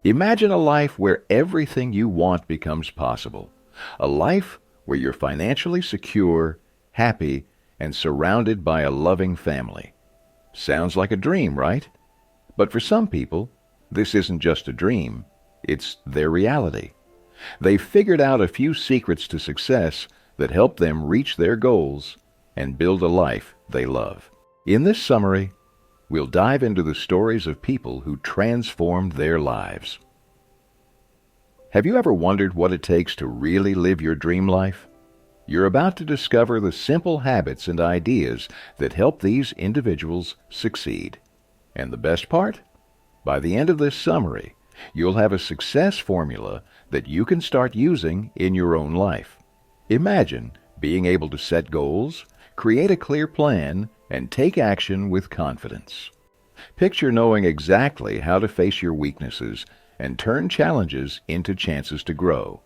Imagine a life where everything you want becomes possible. A life where you're financially secure, happy, and surrounded by a loving family. Sounds like a dream, right? But for some people, this isn't just a dream, it's their reality. They've figured out a few secrets to success that help them reach their goals and build a life they love. In this summary, we'll dive into the stories of people who transformed their lives. Have you ever wondered what it takes to really live your dream life? You're about to discover the simple habits and ideas that help these individuals succeed. And the best part? By the end of this summary, you'll have a success formula that you can start using in your own life. Imagine being able to set goals, create a clear plan, and take action with confidence. Picture knowing exactly how to face your weaknesses and turn challenges into chances to grow.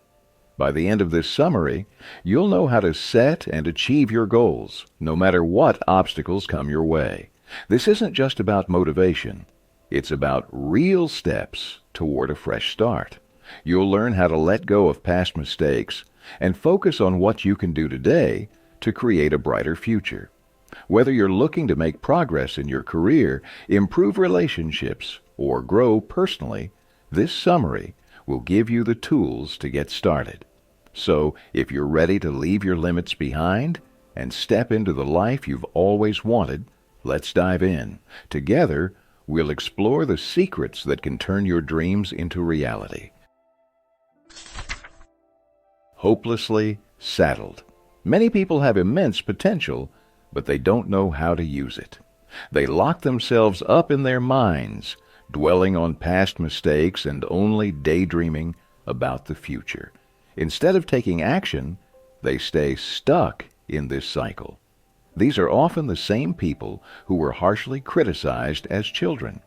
By the end of this summary, you'll know how to set and achieve your goals, no matter what obstacles come your way. This isn't just about motivation. It's about real steps toward a fresh start. You'll learn how to let go of past mistakes and focus on what you can do today to create a brighter future. Whether you're looking to make progress in your career, improve relationships, or grow personally, this summary will give you the tools to get started. So, if you're ready to leave your limits behind and step into the life you've always wanted, let's dive in. Together, we'll explore the secrets that can turn your dreams into reality. Hopelessly saddled. Many people have immense potential, but they don't know how to use it. They lock themselves up in their minds, dwelling on past mistakes and only daydreaming about the future. Instead of taking action, they stay stuck in this cycle. These are often the same people who were harshly criticized as children.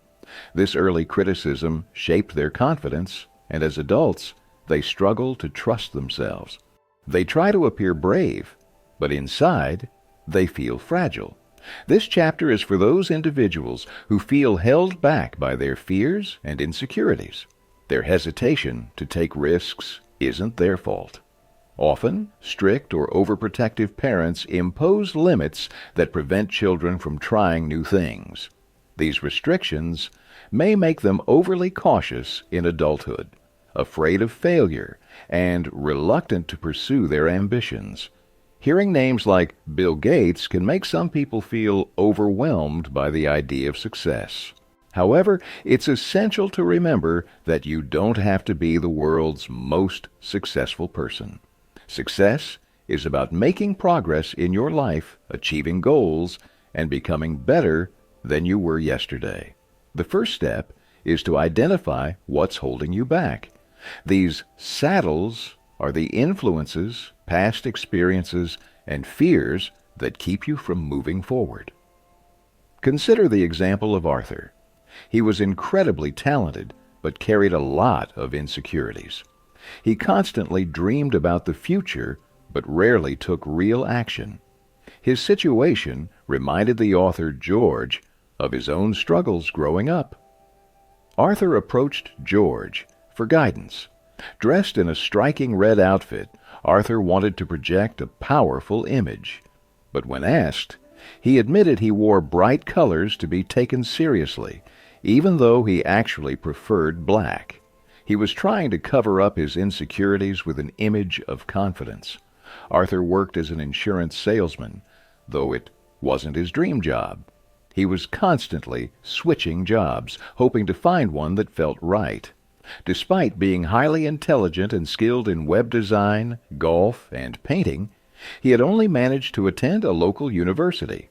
This early criticism shaped their confidence, and as adults, they struggle to trust themselves. They try to appear brave, but inside, they feel fragile. This chapter is for those individuals who feel held back by their fears and insecurities. Their hesitation to take risks isn't their fault. Often, strict or overprotective parents impose limits that prevent children from trying new things. These restrictions may make them overly cautious in adulthood, afraid of failure, and reluctant to pursue their ambitions. Hearing names like Bill Gates can make some people feel overwhelmed by the idea of success. However, it's essential to remember that you don't have to be the world's most successful person. Success is about making progress in your life, achieving goals, and becoming better than you were yesterday. The first step is to identify what's holding you back. These saddles are the influences, past experiences, and fears that keep you from moving forward. Consider the example of Arthur. He was incredibly talented, but carried a lot of insecurities. He constantly dreamed about the future, but rarely took real action. His situation reminded the author George of his own struggles growing up. Arthur approached George for guidance. Dressed in a striking red outfit, Arthur wanted to project a powerful image. But when asked, he admitted he wore bright colors to be taken seriously, even though he actually preferred black. He was trying to cover up his insecurities with an image of confidence. Arthur worked as an insurance salesman, though it wasn't his dream job. He was constantly switching jobs, hoping to find one that felt right. Despite being highly intelligent and skilled in web design, golf, and painting, he had only managed to attend a local university.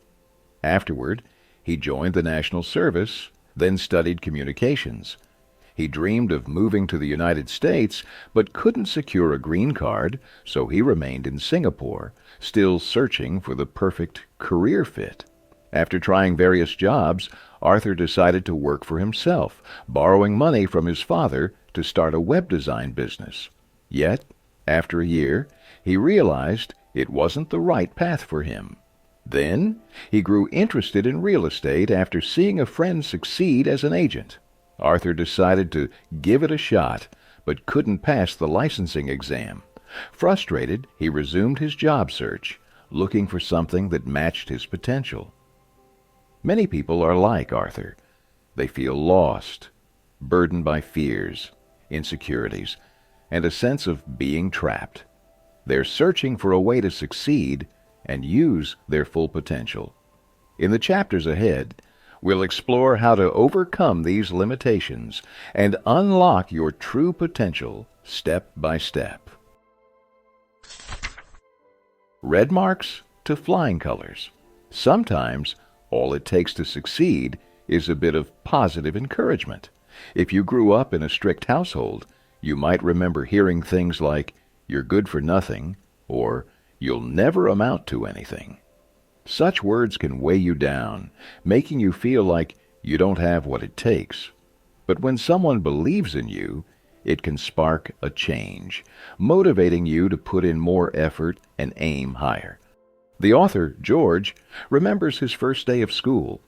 Afterward, he joined the National Service, then studied communications. He dreamed of moving to the United States, but couldn't secure a green card, so he remained in Singapore, still searching for the perfect career fit. After trying various jobs, Arthur decided to work for himself, borrowing money from his father to start a web design business. Yet, after a year, he realized it wasn't the right path for him. Then, he grew interested in real estate after seeing a friend succeed as an agent. Arthur decided to give it a shot, but couldn't pass the licensing exam. Frustrated, he resumed his job search, looking for something that matched his potential. Many people are like Arthur. They feel lost, burdened by fears, insecurities, and a sense of being trapped. They're searching for a way to succeed and use their full potential. In the chapters ahead, we'll explore how to overcome these limitations and unlock your true potential step by step. Red marks to flying colors. Sometimes all it takes to succeed is a bit of positive encouragement. If you grew up in a strict household, you might remember hearing things like, "You're good for nothing," or "You'll never amount to anything." Such words can weigh you down, making you feel like you don't have what it takes. But when someone believes in you, it can spark a change, motivating you to put in more effort and aim higher. The author, George, remembers his first day of school.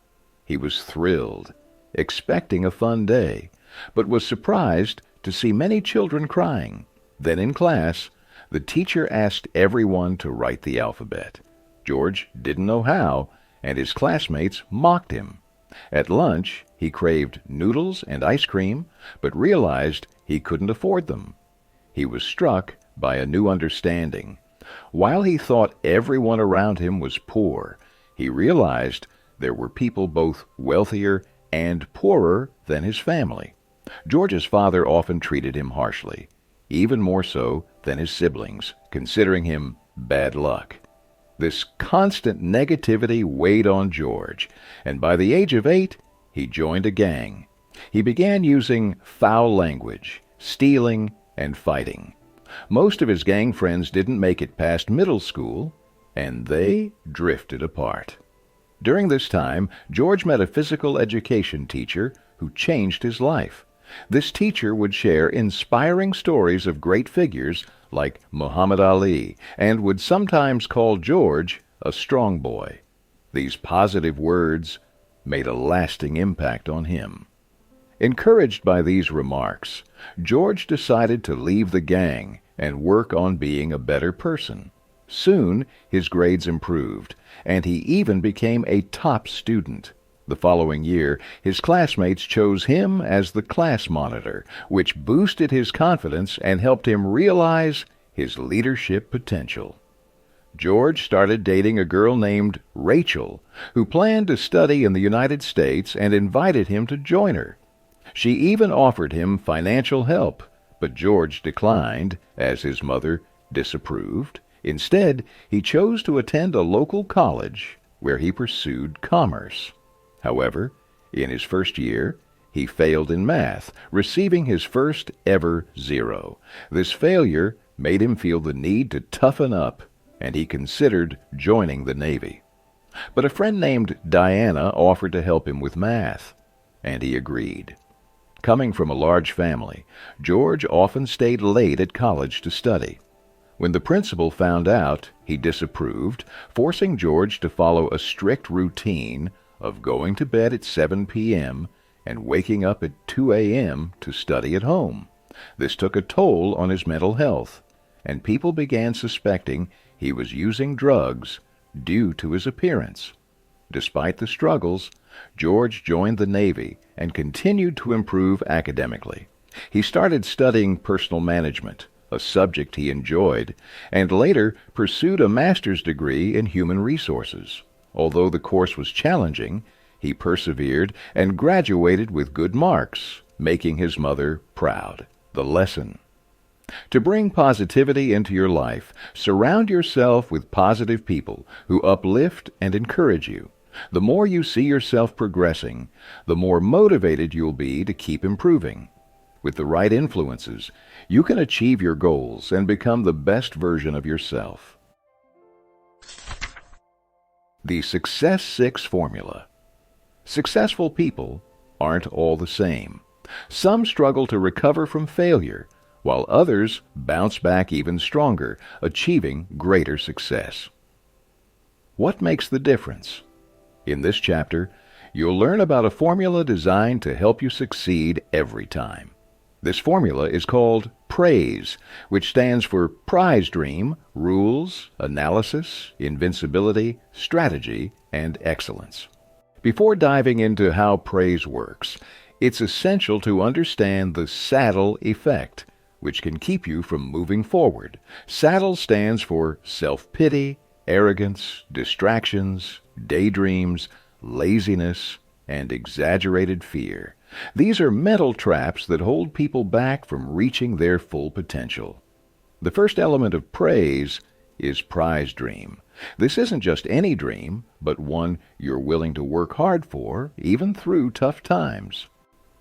He was thrilled, expecting a fun day, but was surprised to see many children crying. Then in class, the teacher asked everyone to write the alphabet. George didn't know how, and his classmates mocked him. At lunch, he craved noodles and ice cream, but realized he couldn't afford them. He was struck by a new understanding. While he thought everyone around him was poor, he realized there were people both wealthier and poorer than his family. George's father often treated him harshly, even more so than his siblings, considering him bad luck. This constant negativity weighed on George, and by the age of 8, he joined a gang. He began using foul language, stealing, and fighting. Most of his gang friends didn't make it past middle school, and they drifted apart. During this time, George met a physical education teacher who changed his life. This teacher would share inspiring stories of great figures like Muhammad Ali, and would sometimes call George a strong boy. These positive words made a lasting impact on him. Encouraged by these remarks, George decided to leave the gang and work on being a better person. Soon, his grades improved, and he even became a top student. The following year, his classmates chose him as the class monitor, which boosted his confidence and helped him realize his leadership potential. George started dating a girl named Rachel, who planned to study in the United States and invited him to join her. She even offered him financial help, but George declined, as his mother disapproved. Instead, he chose to attend a local college where he pursued commerce. However, in his first year, he failed in math, receiving his first ever 0. This failure made him feel the need to toughen up, and he considered joining the Navy. But a friend named Diana offered to help him with math, and he agreed. Coming from a large family, George often stayed late at college to study. When the principal found out, he disapproved, forcing George to follow a strict routine of going to bed at 7 p.m. and waking up at 2 a.m. to study at home. This took a toll on his mental health, and people began suspecting he was using drugs due to his appearance. Despite the struggles, George joined the Navy and continued to improve academically. He started studying personal management, a subject he enjoyed, and later pursued a master's degree in human resources. Although the course was challenging, he persevered and graduated with good marks, making his mother proud. The lesson: to bring positivity into your life, surround yourself with positive people who uplift and encourage you. The more you see yourself progressing, the more motivated you'll be to keep improving. With the right influences, you can achieve your goals and become the best version of yourself. The Success 6 Formula. Successful people aren't all the same. Some struggle to recover from failure, while others bounce back even stronger, achieving greater success. What makes the difference? In this chapter, You'll learn about a formula designed to help you succeed every time. This formula is called PRAISE, which stands for Prize Dream, Rules, Analysis, Invincibility, Strategy, and Excellence. Before diving into how praise works, it's essential to understand the saddle effect, which can keep you from moving forward. Saddle stands for self-pity, arrogance, distractions, daydreams, laziness, and exaggerated fear. These are mental traps that hold people back from reaching their full potential. The first element of praise is prize dream. This isn't just any dream, but one you're willing to work hard for, even through tough times.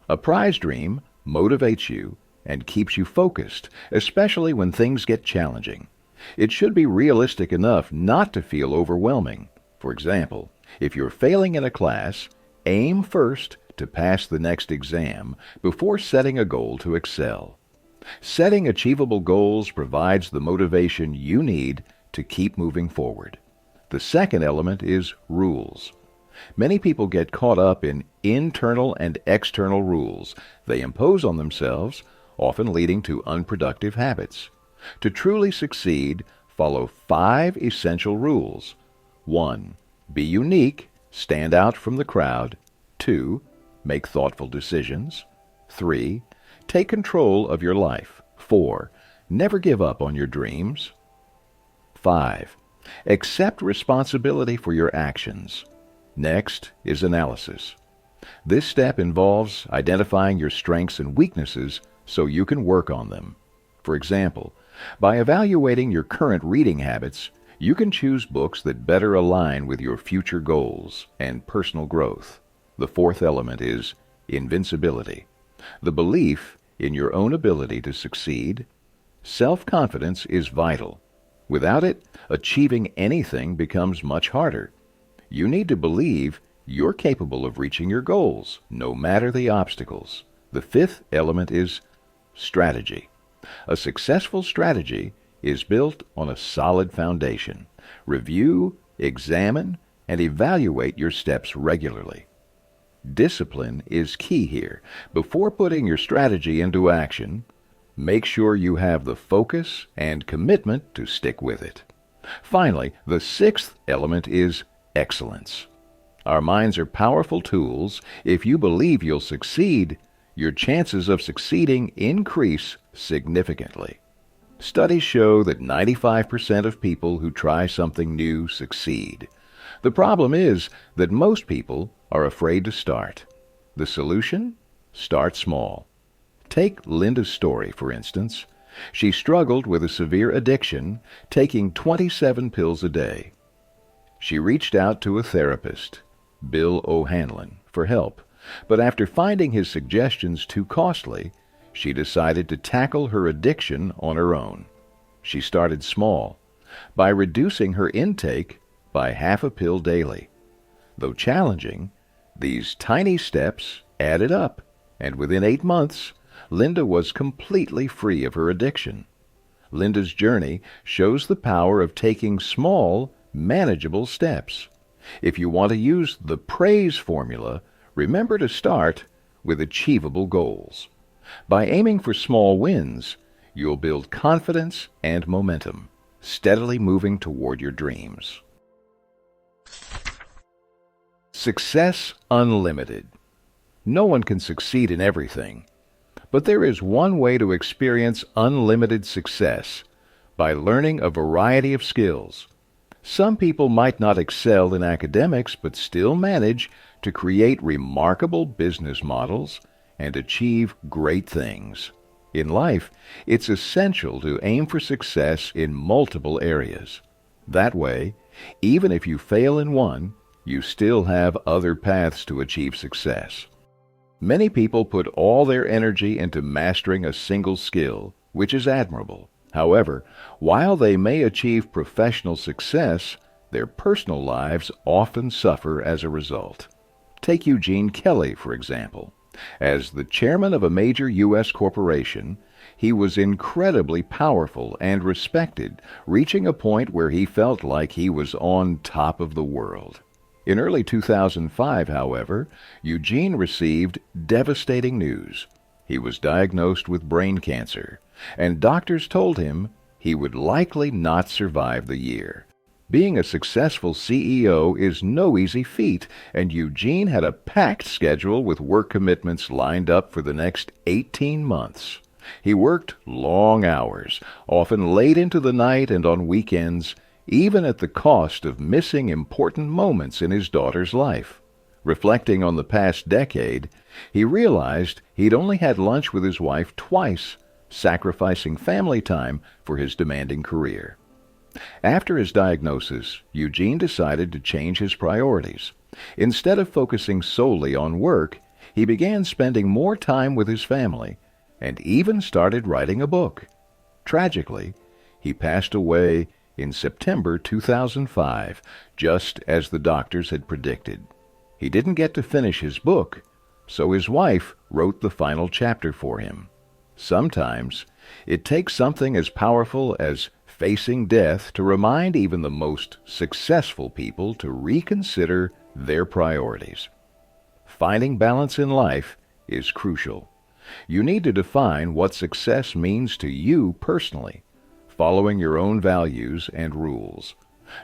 A prize dream motivates you and keeps you focused, especially when things get challenging. It should be realistic enough not to feel overwhelming. For example, if you're failing in a class, aim first to pass the next exam before setting a goal to excel. Setting achievable goals provides the motivation you need to keep moving forward. The second element is rules. Many people get caught up in internal and external rules they impose on themselves, often leading to unproductive habits. To truly succeed, follow 5 essential rules. 1. Be unique, stand out from the crowd. 2. Make thoughtful decisions. 3. Take control of your life. 4. Never give up on your dreams. 5. Accept responsibility for your actions. Next is analysis. This step involves identifying your strengths and weaknesses so you can work on them. For example, by evaluating your current reading habits, you can choose books that better align with your future goals and personal growth. The fourth element is invincibility, the belief in your own ability to succeed. Self-confidence is vital. Without it, achieving anything becomes much harder. You need to believe you're capable of reaching your goals, no matter the obstacles. The fifth element is strategy. A successful strategy is built on a solid foundation. Review, examine, and evaluate your steps regularly. Discipline is key here. Before putting your strategy into action, make sure you have the focus and commitment to stick with it. Finally, the sixth element is excellence. Our minds are powerful tools. If you believe you'll succeed, your chances of succeeding increase significantly. Studies show that 95% of people who try something new succeed. The problem is that most people are afraid to start. The solution? Start small. Take Linda's story, for instance. She struggled with a severe addiction, taking 27 pills a day. She reached out to a therapist, Bill O'Hanlon, for help, but after finding his suggestions too costly, she decided to tackle her addiction on her own. She started small, by reducing her intake by half a pill daily. Though challenging, these tiny steps added up, and within 8 months, Linda was completely free of her addiction. Linda's journey shows the power of taking small, manageable steps. If you want to use the praise formula, remember to start with achievable goals. By aiming for small wins, you'll build confidence and momentum, steadily moving toward your dreams. Success Unlimited. No one can succeed in everything, but there is one way to experience unlimited success: by learning a variety of skills. Some people might not excel in academics, but still manage to create remarkable business models and achieve great things. In life, it's essential to aim for success in multiple areas. That way, even if you fail in one, you still have other paths to achieve success. Many people put all their energy into mastering a single skill, which is admirable. However, while they may achieve professional success, their personal lives often suffer as a result. Take Eugene Kelly, for example. As the chairman of a major U.S. corporation, he was incredibly powerful and respected, reaching a point where he felt like he was on top of the world. In early 2005, however, Eugene received devastating news. He was diagnosed with brain cancer, and doctors told him he would likely not survive the year. Being a successful CEO is no easy feat, and Eugene had a packed schedule with work commitments lined up for the next 18 months. He worked long hours, often late into the night and on weekends, even at the cost of missing important moments in his daughter's life. Reflecting on the past decade, he realized he'd only had lunch with his wife twice, sacrificing family time for his demanding career. After his diagnosis, Eugene decided to change his priorities. Instead of focusing solely on work, he began spending more time with his family and even started writing a book. Tragically, he passed away in September 2005, just as the doctors had predicted. He didn't get to finish his book, so his wife wrote the final chapter for him. Sometimes it takes something as powerful as facing death to remind even the most successful people to reconsider their priorities. Finding balance in life is crucial. You need to define what success means to you personally, following your own values and rules.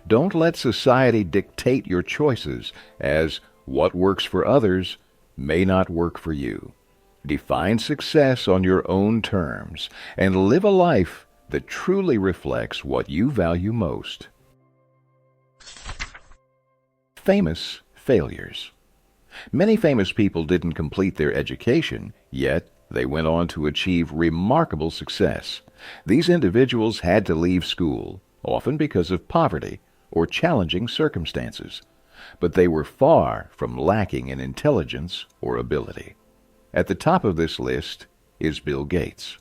Don't let society dictate your choices, as what works for others may not work for you. Define success on your own terms and live a life that truly reflects what you value most. Famous failures. Many famous people didn't complete their education, yet they went on to achieve remarkable success. These individuals had to leave school, often because of poverty or challenging circumstances, but they were far from lacking in intelligence or ability. At the top of this list is Bill Gates.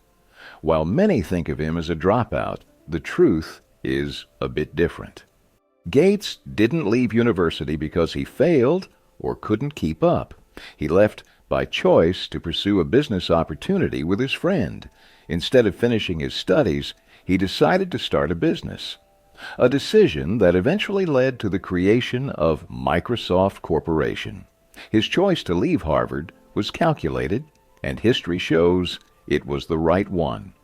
While many think of him as a dropout, the truth is a bit different. Gates didn't leave university because he failed or couldn't keep up. He left by choice to pursue a business opportunity with his friend. Instead of finishing his studies, he decided to start a business. A decision that eventually led to the creation of Microsoft Corporation. His choice to leave Harvard was calculated, and history shows it was the right one.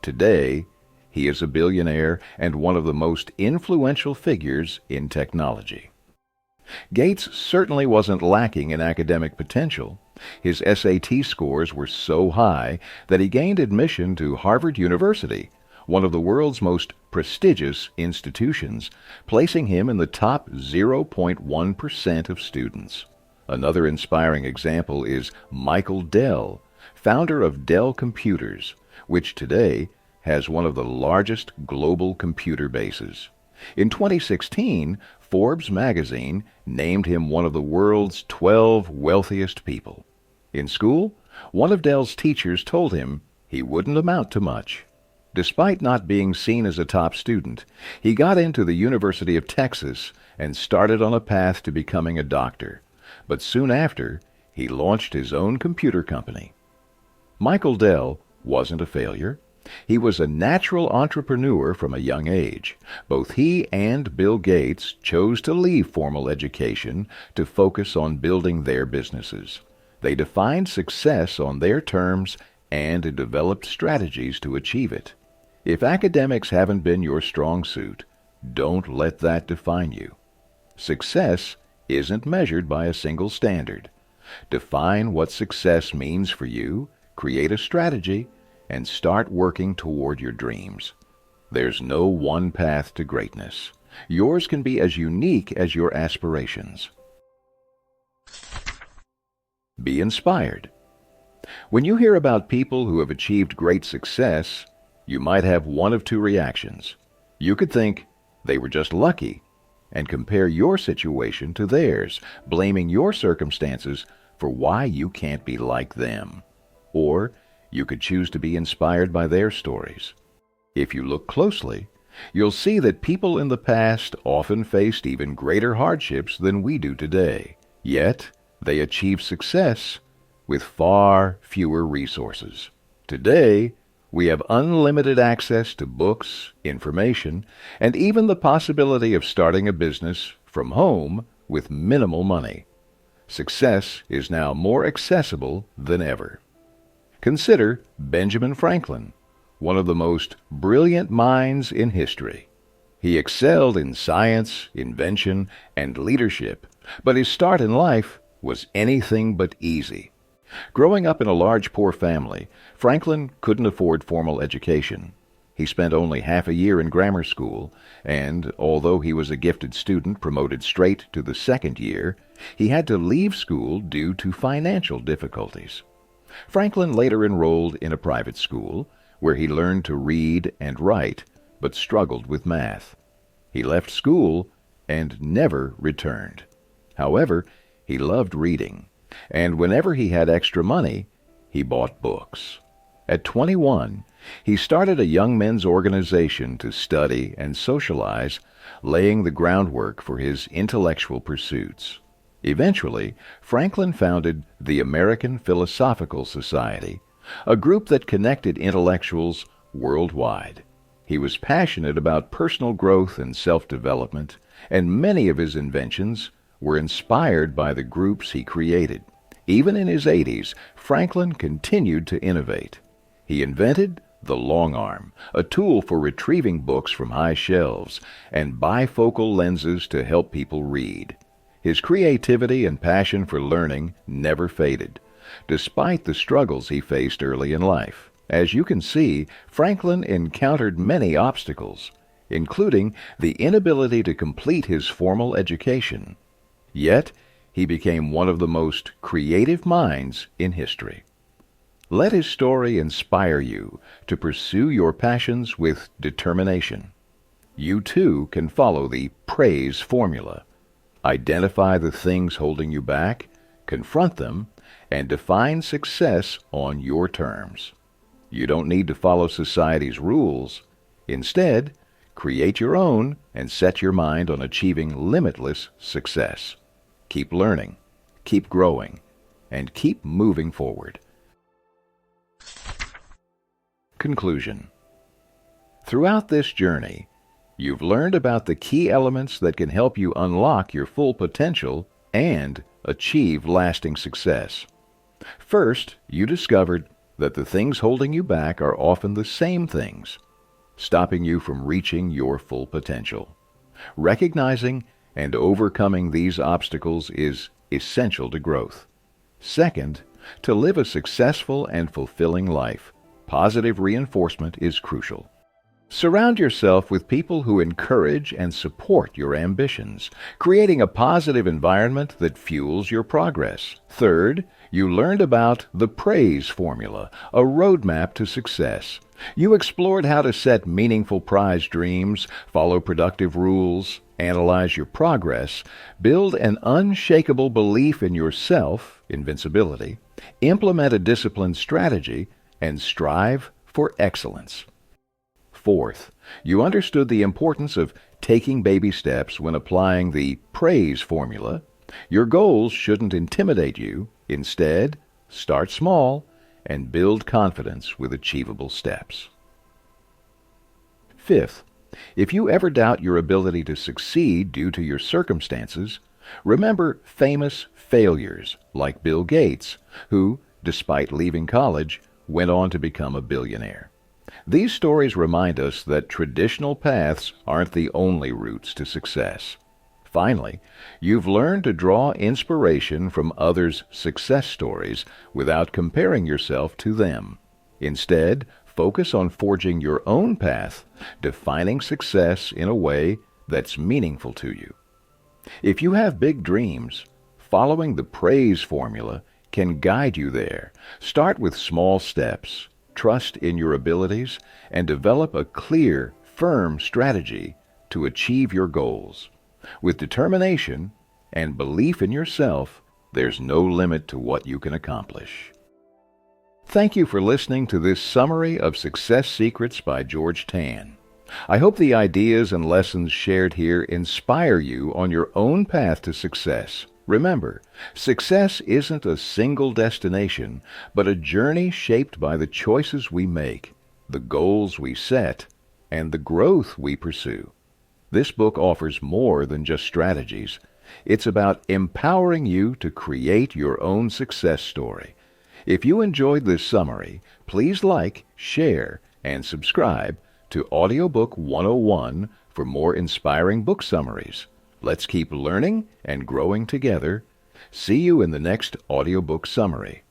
Today, he is a billionaire and one of the most influential figures in technology. Gates certainly wasn't lacking in academic potential. His SAT scores were so high that he gained admission to Harvard University, one of the world's most prestigious institutions, placing him in the top 0.1% of students. Another inspiring example is Michael Dell, founder of Dell Computers, which today has one of the largest global computer bases. In 2016, Forbes magazine named him one of the world's 12 wealthiest people. In school, one of Dell's teachers told him he wouldn't amount to much. Despite not being seen as a top student, he got into the University of Texas and started on a path to becoming a doctor. But soon after, he launched his own computer company. Michael Dell wasn't a failure. He was a natural entrepreneur from a young age. Both he and Bill Gates chose to leave formal education to focus on building their businesses. They defined success on their terms and developed strategies to achieve it. If academics haven't been your strong suit, don't let that define you. Success isn't measured by a single standard. Define what success means for you, create a strategy, and start working toward your dreams. There's no one path to greatness. Yours can be as unique as your aspirations. Be inspired. When you hear about people who have achieved great success, you might have one of two reactions. You could think they were just lucky and compare your situation to theirs, blaming your circumstances for why you can't be like them. Or you could choose to be inspired by their stories. If you look closely, you'll see that people in the past often faced even greater hardships than we do today. Yet, they achieved success with far fewer resources. Today, we have unlimited access to books, information, and even the possibility of starting a business from home with minimal money. Success is now more accessible than ever. Consider Benjamin Franklin, one of the most brilliant minds in history. He excelled in science, invention, and leadership, but his start in life was anything but easy. Growing up in a large poor family, Franklin couldn't afford formal education. He spent only half a year in grammar school, and although he was a gifted student promoted straight to the second year, he had to leave school due to financial difficulties. Franklin later enrolled in a private school, where he learned to read and write, but struggled with math. He left school and never returned. However, he loved reading, and whenever he had extra money, he bought books. At 21, he started a young men's organization to study and socialize, laying the groundwork for his intellectual pursuits. Eventually, Franklin founded the American Philosophical Society, a group that connected intellectuals worldwide. He was passionate about personal growth and self-development, and many of his inventions were inspired by the groups he created. Even in his 80s, Franklin continued to innovate. He invented the long arm, a tool for retrieving books from high shelves, and bifocal lenses to help people read. His creativity and passion for learning never faded, despite the struggles he faced early in life. As you can see, Franklin encountered many obstacles, including the inability to complete his formal education. Yet, he became one of the most creative minds in history. Let his story inspire you to pursue your passions with determination. You too can follow the praise formula. Identify the things holding you back, confront them, and define success on your terms. You don't need to follow society's rules. Instead, create your own and set your mind on achieving limitless success. Keep learning, keep growing, and keep moving forward. Conclusion. Throughout this journey, you've learned about the key elements that can help you unlock your full potential and achieve lasting success. First, you discovered that the things holding you back are often the same things, stopping you from reaching your full potential. Recognizing and overcoming these obstacles is essential to growth. Second, to live a successful and fulfilling life, positive reinforcement is crucial. Surround yourself with people who encourage and support your ambitions, creating a positive environment that fuels your progress. Third, you learned about the praise formula, a roadmap to success. You explored how to set meaningful prize dreams, follow productive rules, analyze your progress, build an unshakable belief in yourself, invincibility, implement a disciplined strategy, and strive for excellence. Fourth, you understood the importance of taking baby steps when applying the praise formula. Your goals shouldn't intimidate you. Instead, start small and build confidence with achievable steps. Fifth, if you ever doubt your ability to succeed due to your circumstances, remember famous failures like Bill Gates, who, despite leaving college, went on to become a billionaire. These stories remind us that traditional paths aren't the only routes to success. Finally, you've learned to draw inspiration from others' success stories without comparing yourself to them. Instead, focus on forging your own path, defining success in a way that's meaningful to you. If you have big dreams, following the praise formula can guide you there. Start with small steps, trust in your abilities, and develop a clear, firm strategy to achieve your goals. With determination and belief in yourself, there's no limit to what you can accomplish. Thank you for listening to this summary of Success Secrets by George Tan. I hope the ideas and lessons shared here inspire you on your own path to success. Remember, success isn't a single destination, but a journey shaped by the choices we make, the goals we set, and the growth we pursue. This book offers more than just strategies. It's about empowering you to create your own success story. If you enjoyed this summary, please like, share, and subscribe to Audiobook 101 for more inspiring book summaries. Let's keep learning and growing together. See you in the next audiobook summary.